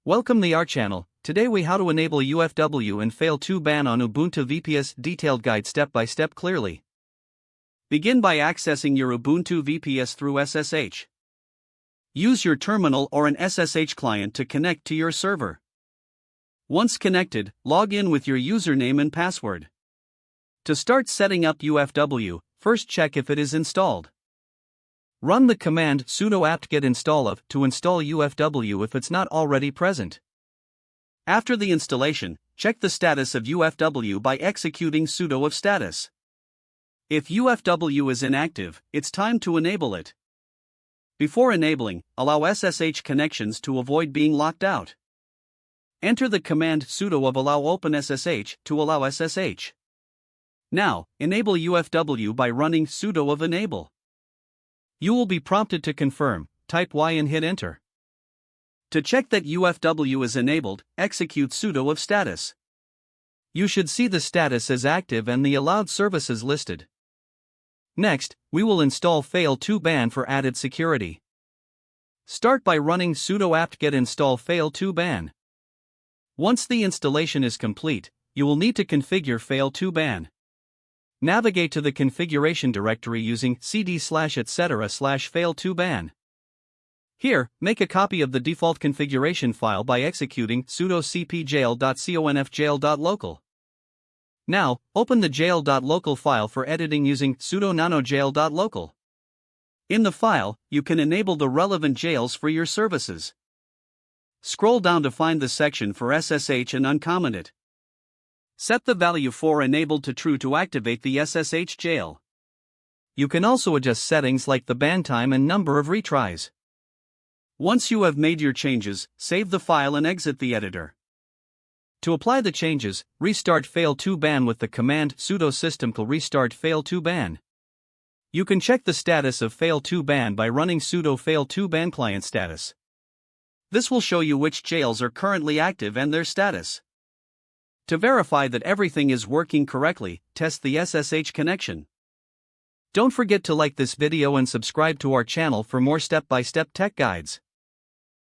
Welcome to our channel. Today we how to enable UFW and fail2ban on Ubuntu VPS detailed guide step by step clearly. Begin by accessing your Ubuntu VPS through SSH. Use your terminal or an SSH client to connect to your server. Once connected, log in with your username and password. To start setting up UFW, first check if it is installed. Run the command sudo apt-get install of to install UFW if it's not already present. After the installation, check the status of UFW by executing sudo of status. If UFW is inactive, it's time to enable it. Before enabling, allow SSH connections to avoid being locked out. Enter the command sudo of allow open SSH to allow SSH. Now, enable UFW by running sudo of enable. You will be prompted to confirm, type Y and hit enter. To check that UFW is enabled, execute sudo of status. You should see the status as active and the allowed services listed. Next, we will install fail2ban for added security. Start by running sudo apt-get install fail2ban. Once the installation is complete, you will need to configure fail2ban. Navigate to the configuration directory using cd/etc/fail2ban. Here, make a copy of the default configuration file by executing sudo cpjail.confjail.local. Now, open the jail.local file for editing using sudo nanojail.local. In the file, you can enable the relevant jails for your services. Scroll down to find the section for SSH and uncomment it. Set the value for enabled to true to activate the SSH jail. You can also adjust settings like the ban time and number of retries. Once you have made your changes, save the file and exit the editor. To apply the changes, restart fail2ban with the command sudo systemcll restart fail2ban. You can check the status of fail2ban by running sudo fail2ban client status. This will show you which jails are currently active and their status. To verify that everything is working correctly, test the SSH connection. Don't forget to like this video and subscribe to our channel for more step-by-step tech guides.